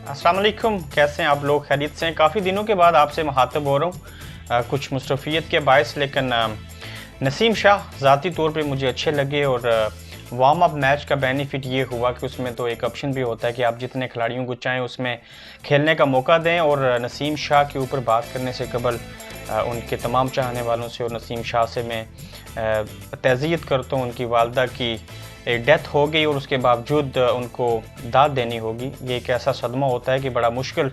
अस्सलाम वालेकुम, कैसे हैं आप लोग? खैरियत से हैं? काफ़ी दिनों के बाद आपसे मुखातब हो रहा हूँ कुछ मुस्तफ़ियत के बायस, लेकिन नसीम शाह ज़ाती तौर पे मुझे अच्छे लगे। और वार्म अप मैच का बेनिफिट ये हुआ कि उसमें तो एक ऑप्शन भी होता है कि आप जितने खिलाड़ियों को चाहें उसमें खेलने का मौका दें। और नसीम शाह के ऊपर बात करने से कबल उनके तमाम चाहने वालों से और नसीम शाह से मैं तज़ियत करता हूँ। उनकी वालदा की डेथ हो गई और उसके बावजूद उनको दाद देनी होगी। ये एक ऐसा सदमा होता है कि बड़ा मुश्किल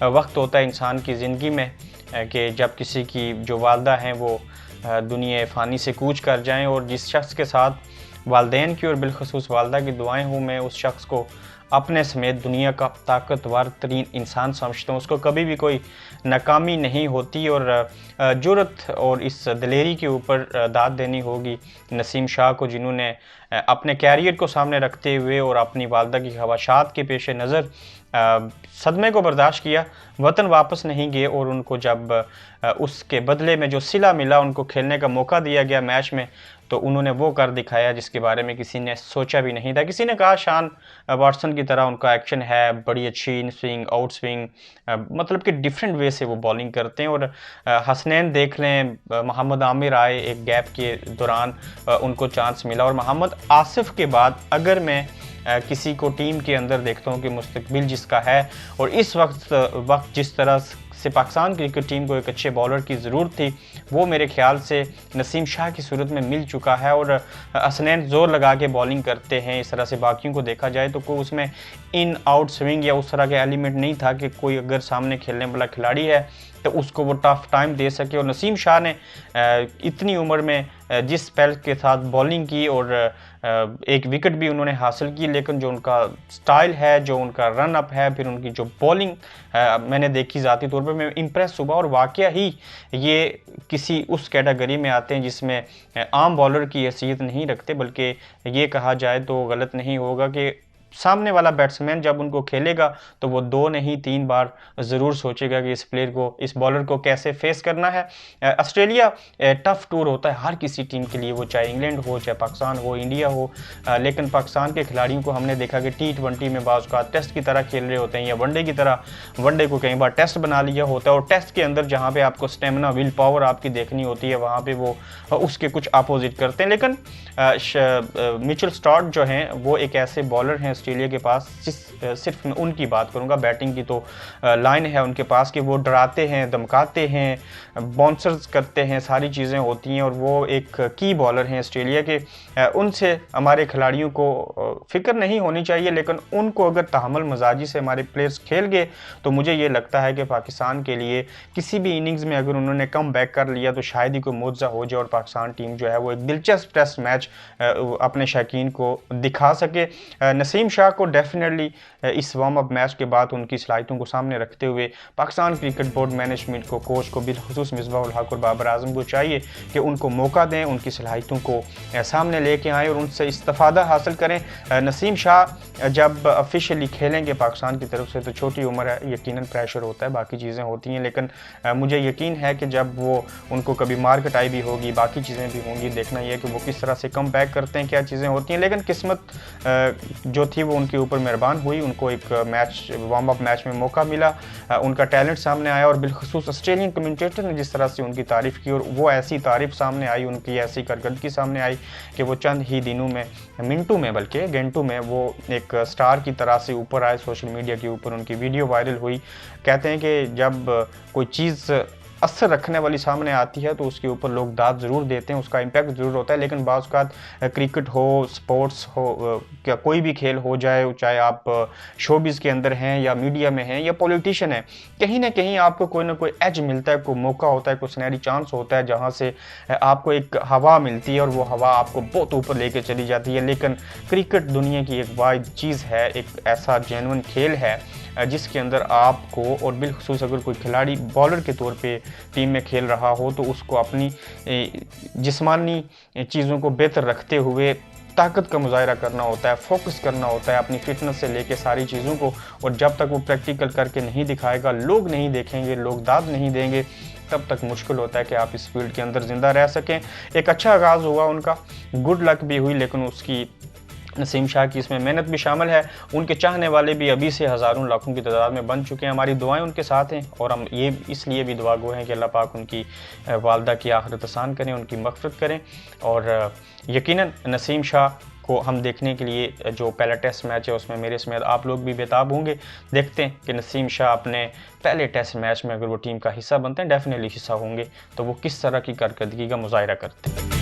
वक्त होता है इंसान की ज़िंदगी में, कि जब किसी की जो वालदा हैं वो दुनिया फ़ानी से कूच कर जाएं। और जिस शख्स के साथ वालदैन की और बिलखसूस वालदा की दुआएं हों, मैं उस शख्स को अपने समेत दुनिया का ताकतवर तरीन इंसान समझता हूँ। उसको कभी भी कोई नाकामी नहीं होती और जुर्रत और इस दिलेरी के ऊपर दाद देनी होगी नसीम शाह को, जिन्होंने अपने कैरियर को सामने रखते हुए और अपनी वालदा की ख्वाहिशात के पेश नज़र सदमे को बर्दाश्त किया, वतन वापस नहीं गए। और उनको जब उसके बदले में जो सिला मिला, उनको खेलने का मौका दिया गया मैच में, तो उन्होंने वो कर दिखाया जिसके बारे में किसी ने सोचा भी नहीं था। किसी ने कहा शान वाटसन की तरह उनका एक्शन है, बड़ी अच्छी इन स्विंग आउट स्विंग, मतलब कि डिफरेंट वे से वो बॉलिंग करते हैं। और हसनैन देख लें, मोहम्मद आमिर आए एक गैप के दौरान, उनको चांस मिला। और मोहम्मद आसिफ के बाद अगर मैं किसी को टीम के अंदर देखता हूँ कि मुस्तकबिल जिसका है, और इस वक्त जिस तरह से पाकिस्तान क्रिकेट टीम को एक अच्छे बॉलर की ज़रूरत थी, वो मेरे ख्याल से नसीम शाह की सूरत में मिल चुका है। और हसनैन ज़ोर लगा के बॉलिंग करते हैं। इस तरह से बाकियों को देखा जाए तो कोई उसमें इन आउट स्विंग या उस तरह के एलिमेंट नहीं था कि कोई अगर सामने खेलने वाला खिलाड़ी है तो उसको वो टफ टाइम दे सके। और नसीम शाह ने इतनी उम्र में जिस स्पेल के साथ बॉलिंग की और एक विकेट भी उन्होंने हासिल की, लेकिन जो उनका स्टाइल है, जो उनका रन अप है, फिर उनकी जो बॉलिंग मैंने देखी, ज़ाती तौर पर मैं इम्प्रेस हुआ। और वाकया ही ये किसी उस कैटेगरी में आते हैं जिसमें आम बॉलर की हैसियत नहीं रखते, बल्कि ये कहा जाए तो गलत नहीं होगा कि सामने वाला बैट्समैन जब उनको खेलेगा तो वो 2 नहीं 3 बार ज़रूर सोचेगा कि इस प्लेयर को, इस बॉलर को कैसे फेस करना है। ऑस्ट्रेलिया टफ टूर होता है हर किसी टीम के लिए, वो चाहे इंग्लैंड हो, चाहे पाकिस्तान हो, इंडिया हो। लेकिन पाकिस्तान के खिलाड़ियों को हमने देखा कि T20 में बाज़ औक़ात टेस्ट की तरह खेल रहे होते हैं या वनडे की तरह, वनडे को कई बार टेस्ट बना लिया होता है। और टेस्ट के अंदर जहाँ पे आपको स्टेमिना, विल पावर आपकी देखनी होती है, वहाँ पे वो उसके कुछ अपोजिट करते हैं। लेकिन मिचेल स्टार्क जो हैं वो एक ऐसे बॉलर हैं ऑस्ट्रेलिया के पास, सिर्फ मैं उनकी बात करूंगा, बैटिंग की तो लाइन है उनके पास कि वो डराते हैं, धमकाते हैं, बाउंसर्स करते हैं, सारी चीज़ें होती हैं। और वो एक की बॉलर हैं ऑस्ट्रेलिया के। उनसे हमारे खिलाड़ियों को फ़िक्र नहीं होनी चाहिए, लेकिन उनको अगर तहम्मुल मजाजी से हमारे प्लेयर्स खेल गए तो मुझे ये लगता है कि पाकिस्तान के लिए किसी भी इनिंग्स में अगर उन्होंने कम बैक कर लिया तो शायद ही कोई मुआवजा हो जाए और पाकिस्तान टीम जो है वो एक दिलचस्प टेस्ट मैच अपने शौकीन को दिखा सके। नसीम शाह को डेफिनेटली इस वार्म अप मैच के बाद उनकी सलाहियतों को सामने रखते हुए पाकिस्तान क्रिकेट बोर्ड मैनेजमेंट को, कोच को, बिलखुसूस मिसबाह उल हक और बाबर आजम को चाहिए कि उनको मौका दें, उनकी सलाहियतों को सामने लेके आएँ और उनसे इस्तिफादा हासिल करें। नसीम शाह जब ऑफिशियली खेलेंगे पाकिस्तान की तरफ से तो छोटी उम्र है, यकीनन प्रेशर होता है, बाकी चीज़ें होती हैं, लेकिन मुझे यकीन है कि जब वो उनको कभी मार्केट आई भी होगी, बाकी चीज़ें भी होंगी, देखना यह है कि वो किस तरह से कम बैक करते हैं, क्या चीज़ें होती हैं। लेकिन किस्मत जो थी वो उनके ऊपर मेहरबान हुई, उनको एक मैच, वार्म अप मैच में मौका मिला, उनका टैलेंट सामने आया। और बिलखुसूस ऑस्ट्रेलियन कमेंटेटर ने जिस तरह से उनकी तारीफ़ की, और वो ऐसी तारीफ़ सामने आई, उनकी ऐसी कारकर्दगी सामने आई कि वो चंद ही दिनों में, मिनटों में, बल्कि घंटों में वो एक स्टार की तरह से ऊपर आए। सोशल मीडिया के ऊपर उनकी वीडियो वायरल हुई। कहते हैं कि जब कोई चीज़ असर रखने वाली सामने आती है तो उसके ऊपर लोग दाद ज़रूर देते हैं, उसका इम्पैक्ट ज़रूर होता है। लेकिन बाज़ औक़ात क्रिकेट हो, स्पोर्ट्स हो, क्या कोई भी खेल हो जाए, चाहे आप शोबिज़ के अंदर हैं या मीडिया में हैं या पॉलिटिशियन हैं, कहीं ना कहीं आपको कोई ना कोई एज मिलता है, कोई मौका होता है, कोई सुनहरी चांस होता है जहाँ से आपको एक हवा मिलती है और वो हवा आपको बहुत ऊपर लेके चली जाती है। लेकिन क्रिकेट दुनिया की एक वाहिद चीज़ है, एक ऐसा जेन्युइन खेल है जिसके अंदर आपको, और बिलखुसूस अगर कोई खिलाड़ी बॉलर के तौर पे टीम में खेल रहा हो तो उसको अपनी जिस्मानी चीज़ों को बेहतर रखते हुए ताकत का मुज़ाहिरा करना होता है, फोकस करना होता है अपनी फिटनेस से लेके सारी चीज़ों को। और जब तक वो प्रैक्टिकल करके नहीं दिखाएगा, लोग नहीं देखेंगे, लोग दाद नहीं देंगे, तब तक मुश्किल होता है कि आप इस फील्ड के अंदर ज़िंदा रह सकें। एक अच्छा आगाज़ हुआ उनका, गुड लक भी हुई, लेकिन उसकी नसीम शाह की इसमें मेहनत भी शामिल है। उनके चाहने वाले भी अभी से हज़ारों लाखों की तादाद में बन चुके हैं। हमारी दुआएं उनके साथ हैं और हम ये इसलिए भी दुआ गो हैं कि अल्लाह पाक उनकी वालदा की आखिरत आसान करें, उनकी मग़फ़िरत करें। और यकीनन नसीम शाह को हम देखने के लिए जो पहला टेस्ट मैच है उसमें मेरे समेत आप लोग भी बेताब होंगे। देखते हैं कि नसीम शाह अपने पहले टेस्ट मैच में अगर वो टीम का हिस्सा बनते हैं, डेफिनेटली हिस्सा होंगे, तो वो किस तरह की कारकर्दगी का मुज़ाहिरा करते हैं।